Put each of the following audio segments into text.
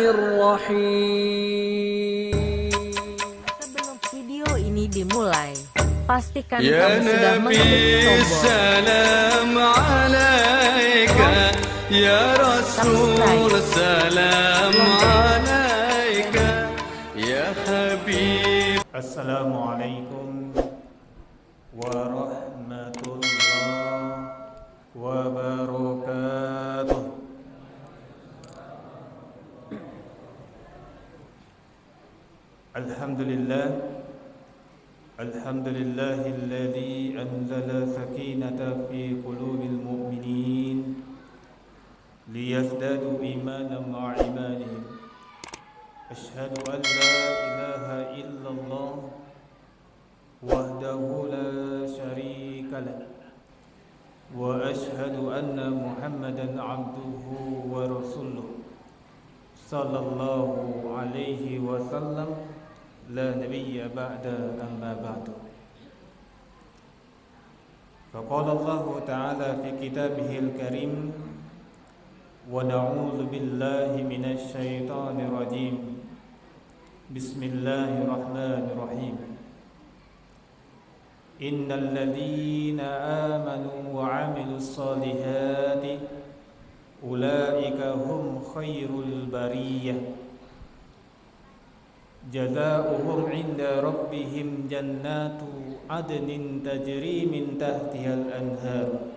Bismillahirrahmanirrahim. Sebelum video ini dimulai, pastikan Ya kamu sudah mengetik Nabi tombol salam alaika, Ya Rasul salam alaika, Ya Habib. Assalamualaikum warahmatullahi wabarakatuh. Alhamdulillahilladzi anzala sakinata fi qulubil mu'minin liyazdadu imanan ma'a imanihim. Asyhadu an la ilaha illallah wahdahu la syarika lah wa asyhadu anna Muhammadan abduhu wa rasuluh sallallahu alaihi wasallam la nabiyya ba'da amma ba'du. Faqala Allah ta'ala fi kitabihil karim wa na'udzu billahi minasy syaithanir rajim. Bismillahirrahmanirrahim. Innal ladzina amanu wa 'amilus solihati ulaika hum khairul bariyah. Jazaohum 'inda rabbihim jannatu 'adnin tajri min tahtihal anhar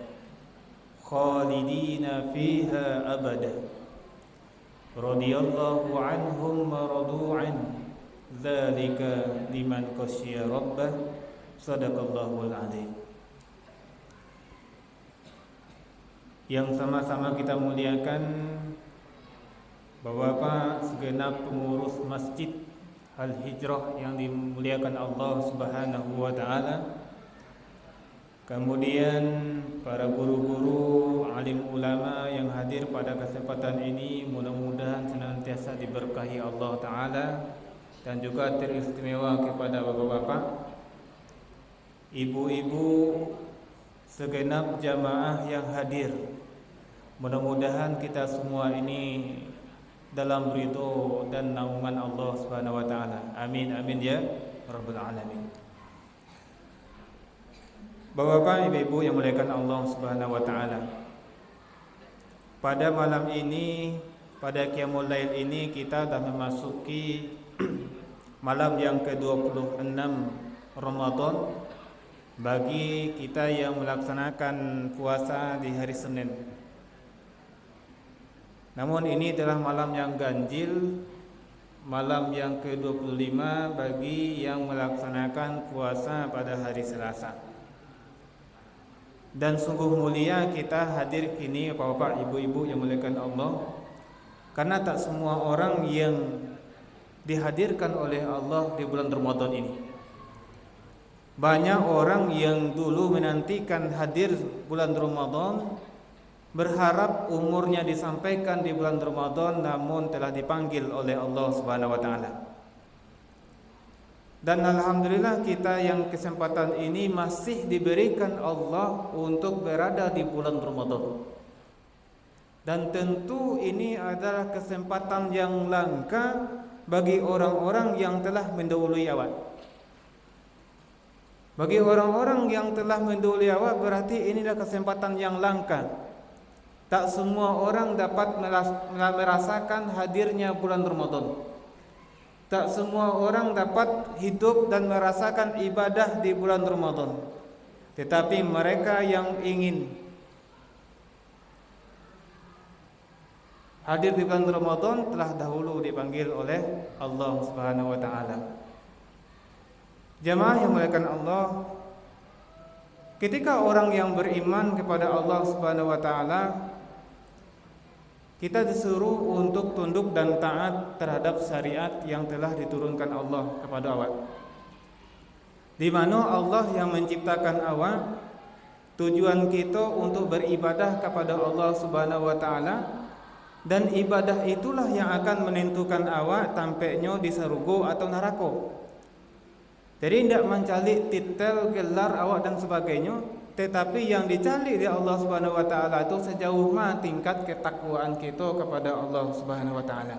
khalidina fiha abada. Radiyallahu 'anhum wa radu 'an. Dzalika liman khasyiya rabbah. Shadaqallahul 'adzim. Yang sama-sama kita muliakan Bapak-bapak segenap pengurus Masjid Al-Hijrah yang dimuliakan Allah Subhanahu wa taala. Kemudian para guru-guru, alim ulama yang hadir pada kesempatan ini, mudah-mudahan senantiasa diberkahi Allah taala dan juga teristimewa kepada bapak-bapak, ibu-ibu, segenap jamaah yang hadir. Mudah-mudahan kita semua ini dalam ridho dan naungan Allah Subhanahu wa taala. Amin amin ya rabbal alamin. Bapak-bapak, ibu-ibu yang muliakan Allah Subhanahu wa taala. Pada malam ini, pada Qiyamul Lail ini kita dah memasuki malam yang ke-26 Ramadan bagi kita yang melaksanakan puasa di hari Senin. Namun ini adalah malam yang ganjil, malam yang ke-25 bagi yang melaksanakan puasa pada hari Selasa. Dan sungguh mulia kita hadir kini, bapak, ibu-ibu yang muliakan Allah, karena tak semua orang yang dihadirkan oleh Allah di bulan Ramadan ini. Banyak orang yang dulu menantikan hadir bulan Ramadan, berharap umurnya disampaikan di bulan Ramadan, namun telah dipanggil oleh Allah Subhanahu wa taala. Dan alhamdulillah kita yang kesempatan ini masih diberikan Allah untuk berada di bulan Ramadan. Dan tentu ini adalah kesempatan yang langka bagi orang-orang yang telah mendahului awal. Bagi orang-orang yang telah mendahului awal berarti inilah kesempatan yang langka. Tak semua orang dapat merasakan hadirnya bulan Ramadan. Tak semua orang dapat hidup dan merasakan ibadah di bulan Ramadan. Tetapi mereka yang ingin hadir di bulan Ramadan telah dahulu dipanggil oleh Allah Subhanahu wa taala. Jamaah yang muliakan Allah, ketika orang yang beriman kepada Allah Subhanahu wa taala, kita disuruh untuk tunduk dan taat terhadap syariat yang telah diturunkan Allah kepada awak. Di mana Allah yang menciptakan awak, tujuan kita untuk beribadah kepada Allah Subhanahu wa taala, dan ibadah itulah yang akan menentukan awak tampaknya di surga atau neraka. Jadi tidak mencari titel, gelar awak dan sebagainya, tetapi yang dicari di Allah Subhanahu wa taala itu sejauh mana tingkat ketakwaan kita kepada Allah Subhanahu wa taala.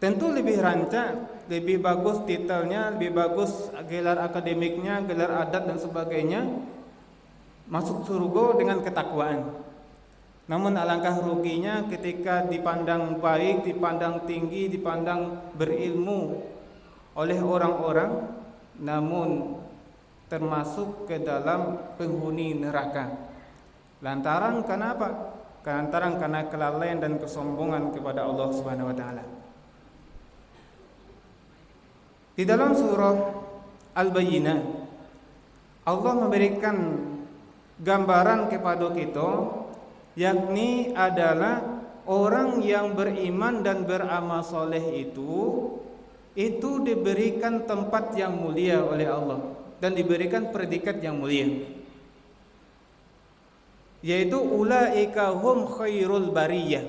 Tentu lebih rancak, lebih bagus titelnya, lebih bagus gelar akademiknya, gelar adat dan sebagainya, masuk surga dengan ketakwaan. Namun alangkah ruginya ketika dipandang baik, dipandang tinggi, dipandang berilmu oleh orang-orang, namun termasuk ke dalam penghuni neraka. Lantaran kenapa? Lantaran karena kelalaian dan kesombongan kepada Allah Subhanahu wa taala. Di dalam surah Al-Bayyinah Allah memberikan gambaran kepada kita, yakni adalah orang yang beriman dan beramal soleh itu diberikan tempat yang mulia oleh Allah dan diberikan predikat yang mulia, yaitu ulaika hum khairul bariyah.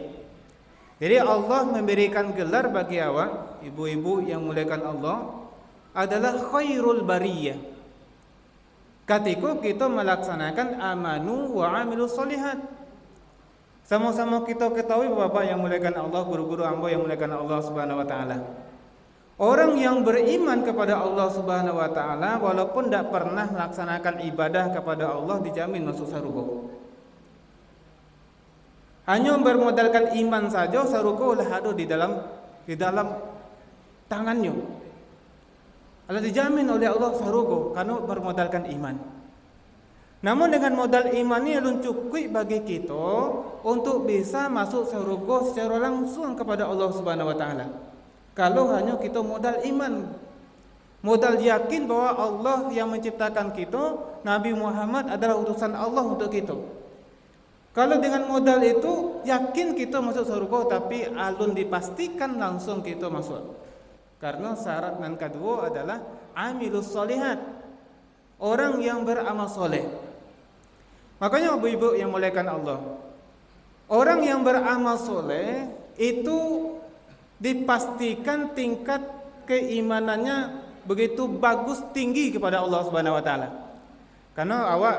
Jadi Allah memberikan gelar bagi awak ibu-ibu yang muliakan Allah adalah khairul bariyah ketika kita melaksanakan amanu wa amilus solihat. Sama-sama kita ketahui Bapak yang muliakan Allah, guru-guru hamba yang muliakan Allah Subhanahu wa taala. Orang yang beriman kepada Allah Subhanahu wa taala walaupun tidak pernah melaksanakan ibadah kepada Allah dijamin masuk surga. Hanya bermodalkan iman saja surga lah ada di dalam tangannya. Allah dijamin oleh Allah surga karena bermodalkan iman. Namun dengan modal iman ini belum cukup bagi kita untuk bisa masuk surga secara langsung kepada Allah Subhanahu wa taala. Kalau hanya kita modal iman, modal yakin bahwa Allah yang menciptakan kita, Nabi Muhammad adalah utusan Allah untuk kita. Kalau dengan modal itu yakin kita masuk surga, tapi alun dipastikan langsung kita masuk. Karena syarat yang kedua adalah amilus solihat, orang yang beramal soleh. Makanya ibu-ibu yang muliakan Allah, orang yang beramal soleh itu dipastikan tingkat keimanannya begitu bagus, tinggi kepada Allah Subhanahu wa taala. Karena awak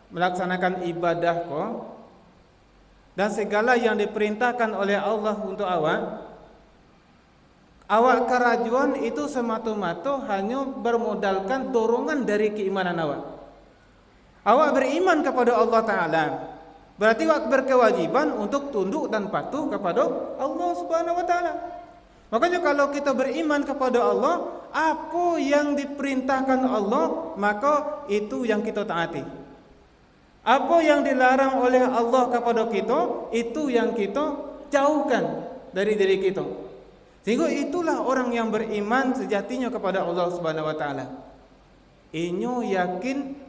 melaksanakan ibadah kok dan segala yang diperintahkan oleh Allah untuk awak kerajuan itu semata-mata hanya bermodalkan dorongan dari keimanan awak. Awak beriman kepada Allah Ta'ala, berarti awak berkewajiban untuk tunduk dan patuh kepada Allah Subhanahu wa Ta'ala. Makanya kalau kita beriman kepada Allah, apa yang diperintahkan Allah, maka itu yang kita taati. Apa yang dilarang oleh Allah kepada kita, itu yang kita jauhkan dari diri kita. Sehingga itulah orang yang beriman sejatinya kepada Allah Subhanahu wa taala. Inyo yakin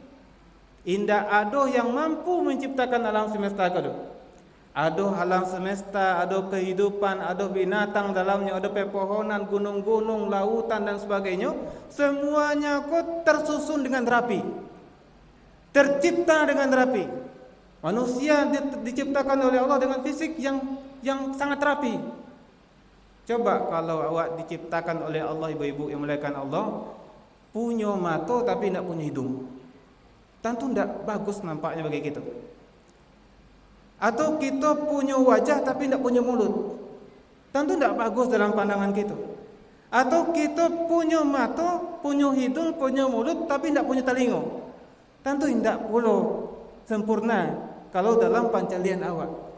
indah ada yang mampu menciptakan alam semesta itu. Ada alam semesta, ada kehidupan, ada binatang dalamnya, ada pepohonan, gunung-gunung, lautan dan sebagainya. Semuanya kok tersusun dengan rapi, tercipta dengan rapi. Manusia diciptakan oleh Allah dengan fisik yang sangat rapi. Coba kalau awak diciptakan oleh Allah, ibu-ibu yang muliakan Allah, punya mata tapi tidak punya hidung, tentu tidak bagus nampaknya bagi kita. Atau kita punya wajah tapi tidak punya mulut, tentu tidak bagus dalam pandangan kita. Atau kita punya mata, punya hidung, punya mulut tapi tidak punya telinga, tentu tidak pula sempurna kalau dalam pencarian awak.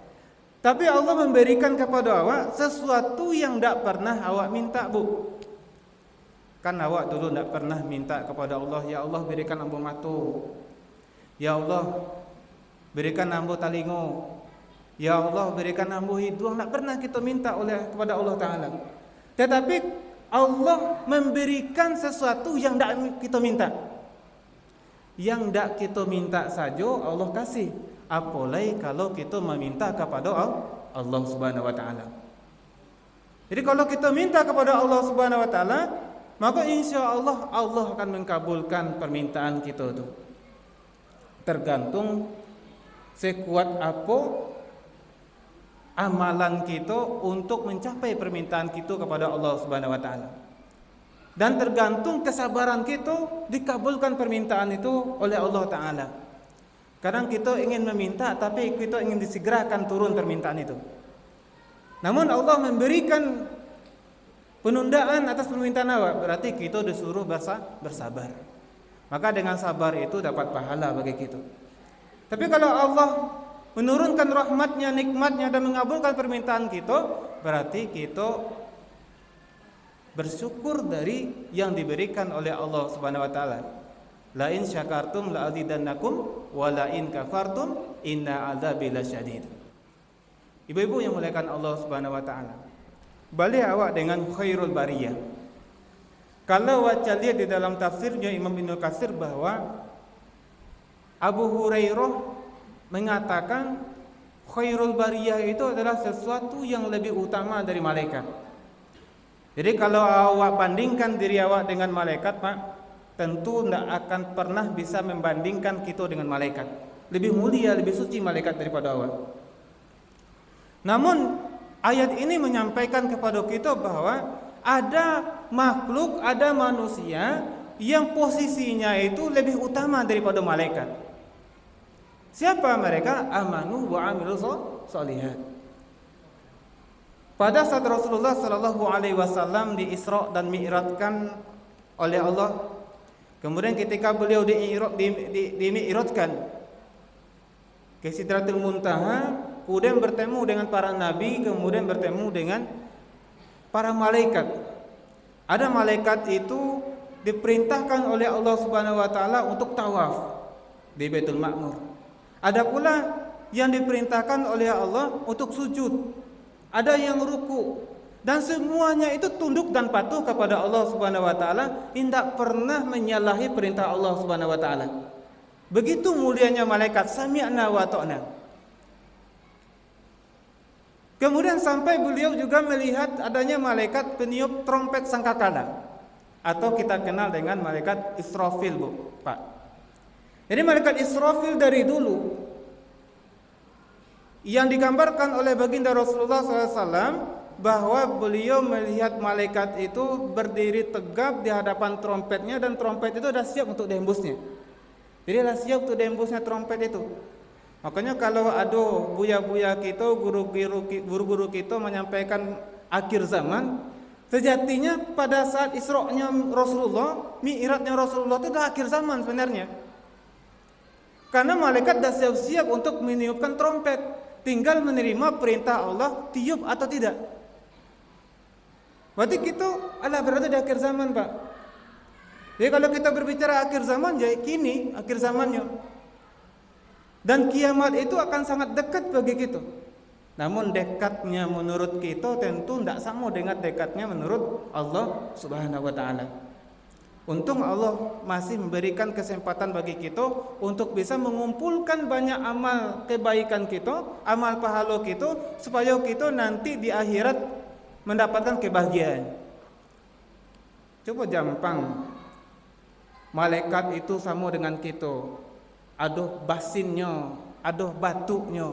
Tapi Allah memberikan kepada awak sesuatu yang tidak pernah awak minta, bu. Kan awak dulu tidak pernah minta kepada Allah, ya Allah berikan ambo mata, ya Allah berikan ambo telinga, ya Allah berikan ambo hidung. Tidak pernah kita minta kepada Allah Ta'ala. Tetapi Allah memberikan sesuatu yang tidak kita minta. Yang tidak kita minta saja Allah kasih. Apalagi kalau kita meminta kepada Allah Subhanahu wa taala. Jadi kalau kita minta kepada Allah Subhanahu wa taala, maka insya Allah Allah akan mengabulkan permintaan kita itu. Tergantung sekuat apa amalan kita untuk mencapai permintaan kita kepada Allah Subhanahu wa taala. Dan tergantung kesabaran kita dikabulkan permintaan itu oleh Allah Ta'ala. Kadang kita ingin meminta tapi kita ingin disegerakan turun permintaan itu. Namun Allah memberikan penundaan atas permintaan hawa, berarti kita disuruh bersabar. Maka dengan sabar itu dapat pahala bagi kita. Tapi kalau Allah menurunkan rahmatnya, nikmatnya dan mengabulkan permintaan kita, berarti kita bersyukur dari yang diberikan oleh Allah Subhanahu wa taala. La in syakartum la azidannakum wa la in kafartum inna adzabi lasyadid. Ibu-ibu yang muliakan Allah Subhanahu wa taala, balik awak dengan khairul bariyah. Kalau baca lihat di dalam tafsirnya Imam Ibnu Katsir bahwa Abu Hurairah mengatakan khairul bariyah itu adalah sesuatu yang lebih utama dari malaikat. Jadi kalau awak bandingkan diri awak dengan malaikat, Pak, tentu tidak akan pernah bisa membandingkan kita dengan malaikat. Lebih mulia, lebih suci malaikat daripada awak. Namun ayat ini menyampaikan kepada kita bahwa ada makhluk, ada manusia yang posisinya itu lebih utama daripada malaikat. Siapa mereka? Amanu wa amilus sholihat. Pada saat Rasulullah sallallahu alaihi wasallam di Isra dan Mi'rajkan oleh Allah, kemudian ketika beliau di-mi'rajkan ke Sidratul Muntaha, kemudian bertemu dengan para nabi, kemudian bertemu dengan para malaikat. Ada malaikat itu diperintahkan oleh Allah Subhanahu wa taala untuk tawaf di Baitul Ma'mur. Ada pula yang diperintahkan oleh Allah untuk sujud. Ada yang ruku. Dan semuanya itu tunduk dan patuh kepada Allah Subhanahu wa taala, tidak pernah menyalahi perintah Allah Subhanahu wa taala. Begitu mulianya malaikat, sami'na wa ta'na. Kemudian sampai beliau juga melihat adanya malaikat peniup trompet sangkakala, atau kita kenal dengan malaikat Israfil, Bu, Pak. Jadi malaikat Israfil dari dulu yang digambarkan oleh baginda Rasulullah SAW bahwa beliau melihat malaikat itu berdiri tegap di hadapan trompetnya, dan trompet itu sudah siap untuk dihembusnya. Jadi sudah siap untuk dihembusnya trompet itu. Makanya kalau ada buya-buya kita, guru-guru kita menyampaikan akhir zaman, sejatinya pada saat Isra-nya Rasulullah, Mi'rajnya Rasulullah itu sudah akhir zaman sebenarnya. Karena malaikat sudah siap-siap untuk meniupkan trompet, tinggal menerima perintah Allah tiup atau tidak. Berarti kita berada di akhir zaman, Pak. Jadi kalau kita berbicara akhir zaman, ya kini akhir zamannya. Dan kiamat itu akan sangat dekat bagi kita. Namun dekatnya menurut kita tentu tidak sama dengan dekatnya menurut Allah Subhanahu wa taala. Untung Allah masih memberikan kesempatan bagi kita untuk bisa mengumpulkan banyak amal kebaikan kita, amal pahala kita, supaya kita nanti di akhirat mendapatkan kebahagiaan. Coba gampang, malaikat itu sama dengan kita. Aduh basinnya, aduh batuknya,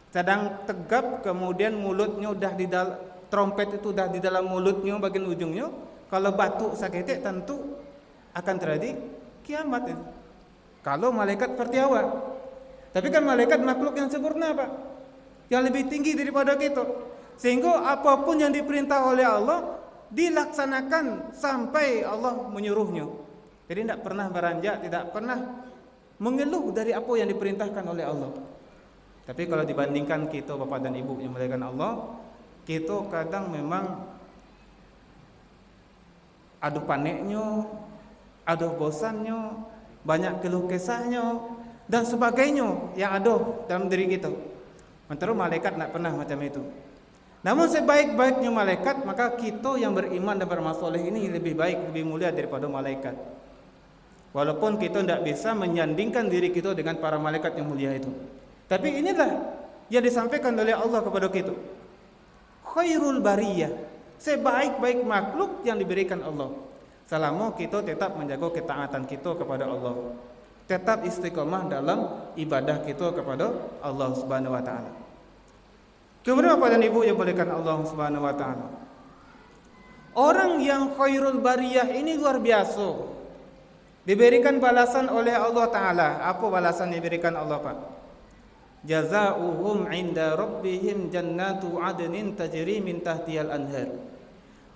sedang tegap, kemudian mulutnya udah di dalam trompet itu udah di dalam mulutnya bagian ujungnya. Kalau batuk sakit tentu akan terjadi kiamat itu. Kalau malaikat seperti awak. Tapi kan malaikat makhluk yang sempurna, Pak, yang lebih tinggi daripada kita, sehingga apapun yang diperintah oleh Allah dilaksanakan sampai Allah menyuruhnya. Jadi tidak pernah beranjak, tidak pernah mengeluh dari apa yang diperintahkan oleh Allah. Tapi kalau dibandingkan kita, Bapak dan Ibu yang muliakan Allah, kita kadang memang aduh paniknya, aduh bosannya, banyak keluh kesahnya dan sebagainya yang ada dalam diri kita. Sementara malaikat tidak pernah macam itu. Namun sebaik-baiknya malaikat, maka kita yang beriman dan beramal soleh ini lebih baik, lebih mulia daripada malaikat. Walaupun kita tidak bisa menyandingkan diri kita dengan para malaikat yang mulia itu. Tapi inilah yang disampaikan oleh Allah kepada kita. Khairul bariyah, sebaik-baik makhluk yang diberikan Allah. Selama kita tetap menjaga ketaatan kita kepada Allah, tetap istiqomah dalam ibadah kita kepada Allah Subhanahu wa taala. Kemudian Bapak dan Ibu yang dimuliakan Allah Subhanahu wa taala, orang yang khairul bariyah ini luar biasa, diberikan balasan oleh Allah taala. Apa balasan yang diberikan Allah, Pak? Jazaohum 'inda rabbihim jannatu 'adnin tajri min tahtihal anhar.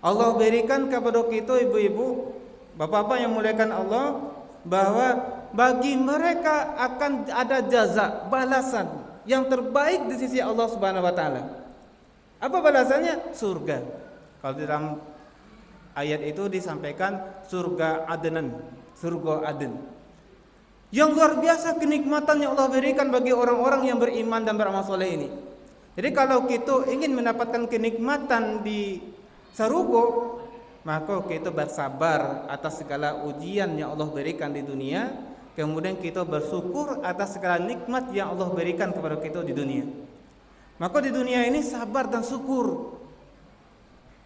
Allah berikan kepada kita ibu-ibu, bapak-bapak yang muliakan Allah, bahwa bagi mereka akan ada jaza, balasan yang terbaik di sisi Allah Subhanahu wa taala. Apa balasannya? Surga. Kalau di dalam ayat itu disampaikan surga Adnan, surga Aden. Yang luar biasa kenikmatan yang Allah berikan bagi orang-orang yang beriman dan beramal soleh ini. Jadi kalau kita ingin mendapatkan kenikmatan di surga, maka kita bersabar atas segala ujian yang Allah berikan di dunia, kemudian kita bersyukur atas segala nikmat yang Allah berikan kepada kita di dunia. Maka di dunia ini sabar dan syukur.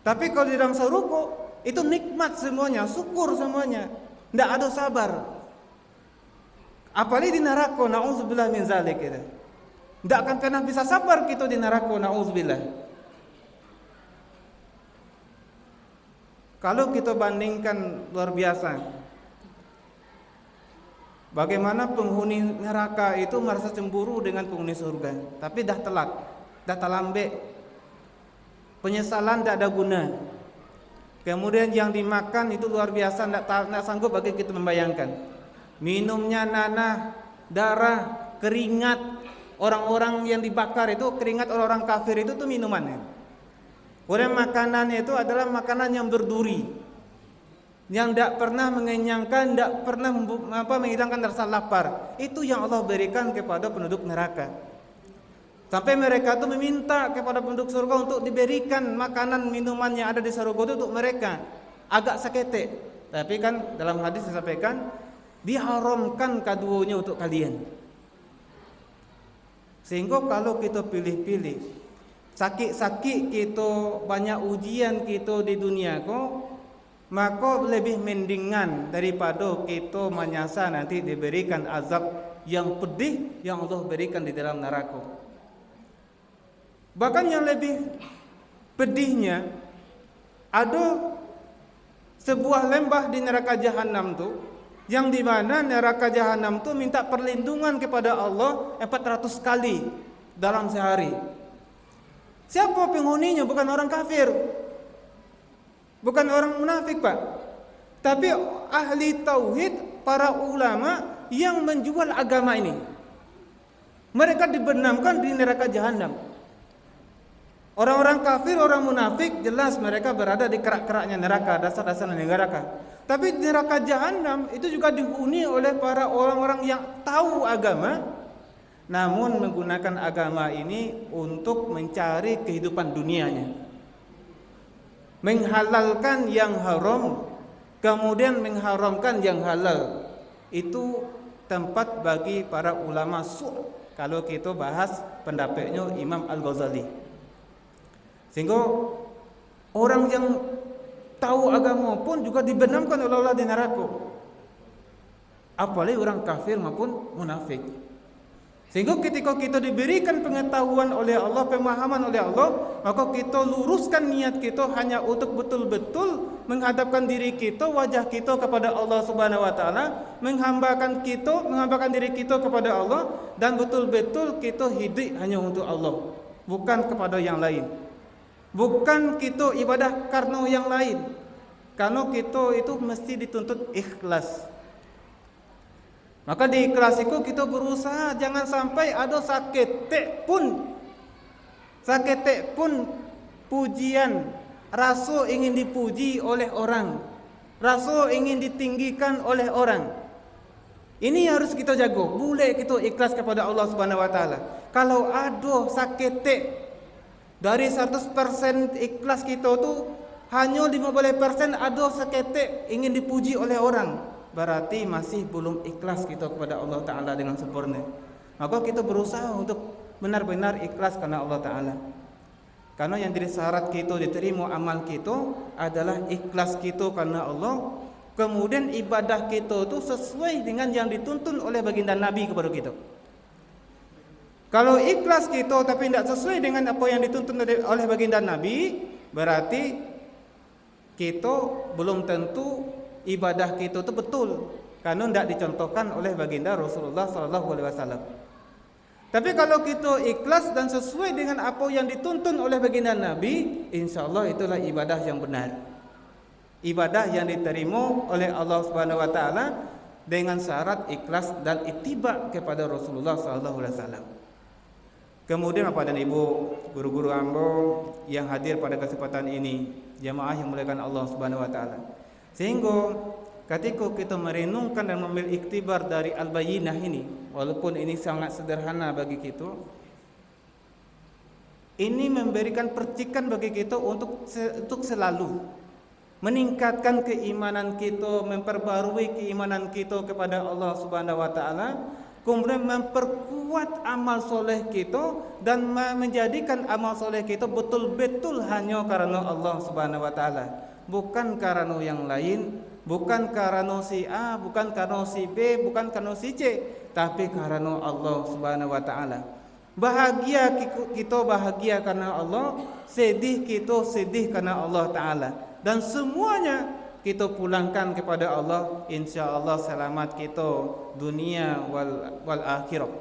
Tapi kalau di dalam surga itu nikmat semuanya, syukur semuanya, tidak ada sabar. Apalagi di neraka, na'udzubillah min zalik kita. Tidak akan pernah bisa sabar kita di neraka, na'udzubillah. Kalau kita bandingkan luar biasa, bagaimana penghuni neraka itu merasa cemburu dengan penghuni surga, tapi dah telat, dah terlambat, penyesalan tidak ada guna. Kemudian yang dimakan itu luar biasa, tidak sanggup bagi kita membayangkan. Minumnya nanah, darah, keringat orang-orang yang dibakar itu, keringat orang-orang kafir itu tuh minumannya. Kemudian makanannya itu adalah makanan yang berduri, yang tidak pernah mengenyangkan, tidak pernah menghilangkan rasa lapar. Itu yang Allah berikan kepada penduduk neraka. Sampai mereka itu meminta kepada penduduk surga untuk diberikan makanan minuman yang ada di surga itu untuk mereka. Agak sakete, tapi kan dalam hadis disampaikan diharamkan keduanya untuk kalian. Sehingga kalau kita pilih-pilih, sakit-sakit kita, banyak ujian kita di dunia kok, maka lebih mendingan daripada kita menyasar nanti diberikan azab yang pedih yang Allah berikan di dalam neraka. Bahkan yang lebih pedihnya, ada sebuah lembah di neraka jahanam tu, yang di mana neraka jahanam tu minta perlindungan kepada Allah 400 kali dalam sehari. Siapa penghuninya? Bukan orang kafir, bukan orang munafik, Pak, tapi ahli tauhid, para ulama yang menjual agama ini. Mereka dibenamkan di neraka jahanam. Orang-orang kafir, orang munafik, jelas mereka berada di kerak-keraknya neraka, dasar-dasar neraka. Tapi neraka jahanam itu juga dihuni oleh para orang-orang yang tahu agama, namun menggunakan agama ini untuk mencari kehidupan dunianya, menghalalkan yang haram, kemudian mengharamkan yang halal. Itu tempat bagi para ulama su', kalau kita bahas pendapatnya Imam Al-Ghazali. Sehingga orang yang tahu agama pun juga dibenamkan oleh Allah di neraka, apalagi orang kafir maupun munafik. Sehingga ketika kita diberikan pengetahuan oleh Allah, pemahaman oleh Allah, maka kita luruskan niat kita hanya untuk betul-betul menghadapkan diri kita, wajah kita kepada Allah Subhanahu wa taala, menghambakan diri kita kepada Allah, dan betul-betul kita hidup hanya untuk Allah, bukan kepada yang lain. Bukan kita ibadah karena yang lain. Karena kita itu mesti dituntut ikhlas. Maka di ikhlas itu kita berusaha jangan sampai ada saketek pun pujian, rasa ingin dipuji oleh orang, rasa ingin ditinggikan oleh orang. Ini harus kita jaga. Boleh kita ikhlas kepada Allah Subhanahu wa taala. Kalau ada saketek dari 100% ikhlas kita tu hanya 15% ada seketik ingin dipuji oleh orang, berarti masih belum ikhlas kita kepada Allah Ta'ala dengan sempurna. Maka kita berusaha untuk benar-benar ikhlas karena Allah Ta'ala. Karena yang jadi syarat kita diterima amal kita adalah ikhlas kita karena Allah. Kemudian ibadah kita tu sesuai dengan yang dituntun oleh baginda Nabi kepada kita. Kalau ikhlas kita tapi tidak sesuai dengan apa yang dituntun oleh baginda Nabi, berarti kita belum tentu ibadah kita itu betul, karena tidak dicontohkan oleh baginda Rasulullah SAW. Tapi kalau kita ikhlas dan sesuai dengan apa yang dituntun oleh baginda Nabi, insya Allah itulah ibadah yang benar. Ibadah yang diterima oleh Allah Subhanahu wa taala dengan syarat ikhlas dan ittiba kepada Rasulullah sallallahu alaihi wasallam. Kemudian Bapak dan Ibu, guru-guru hamba yang hadir pada kesempatan ini, jamaah yang muliakan Allah Subhanahu wa taala. Sehingga ketika kita merenungkan dan mengambil iktibar dari Al-Bayyinah ini, walaupun ini sangat sederhana bagi kita, ini memberikan percikan bagi kita untuk selalu meningkatkan keimanan kita, memperbarui keimanan kita kepada Allah Subhanahu wa taala, kemudian memperkuat amal soleh kita dan menjadikan amal soleh kita betul-betul hanya karena Allah Subhanahu wa taala, bukan karena yang lain, bukan karena si A, bukan karena si B, bukan karena si C, tapi karena Allah Subhanahu wa taala. Bahagia kita bahagia karena Allah, sedih kita sedih karena Allah taala, dan semuanya kita pulangkan kepada Allah, insyaallah selamat kita dunia wal akhirah.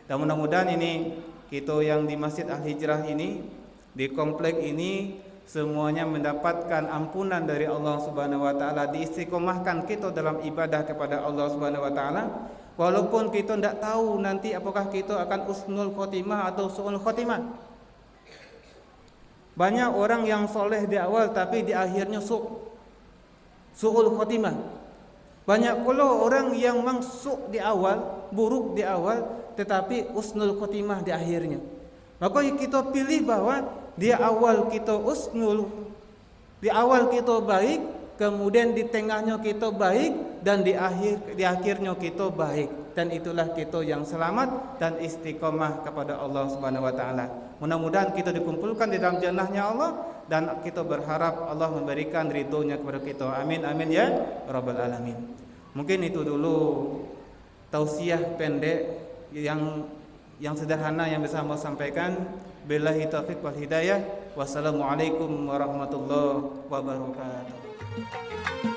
Dan mudah-mudahan ini kita yang di Masjid Al-Hijrah ini, di komplek ini, semuanya mendapatkan ampunan dari Allah Subhanahu wa taala, diistiqomahkan kita dalam ibadah kepada Allah Subhanahu wa taala. Walaupun kita tidak tahu nanti apakah kita akan husnul khotimah atau su'ul khotimah. Banyak orang yang soleh di awal tapi di akhirnya su'ul khotimah. Banyak pula orang yang masuk di awal, buruk di awal, tetapi husnul khotimah di akhirnya. Maka kita pilih bahwa di awal kita husnul, di awal kita baik, kemudian di tengahnya kita baik, dan di akhirnya kita baik, dan itulah kita yang selamat dan istiqomah kepada Allah Subhanahu wa taala. Mudah-mudahan kita dikumpulkan di dalam jannahnya Allah, dan kita berharap Allah memberikan ridhonya kepada kita. Amin amin ya rabbal alamin. Mungkin itu dulu tausiah pendek yang sederhana yang bisa saya sampaikan. Billahi taufiq wal hidayah. Wassalamualaikum warahmatullahi wabarakatuh.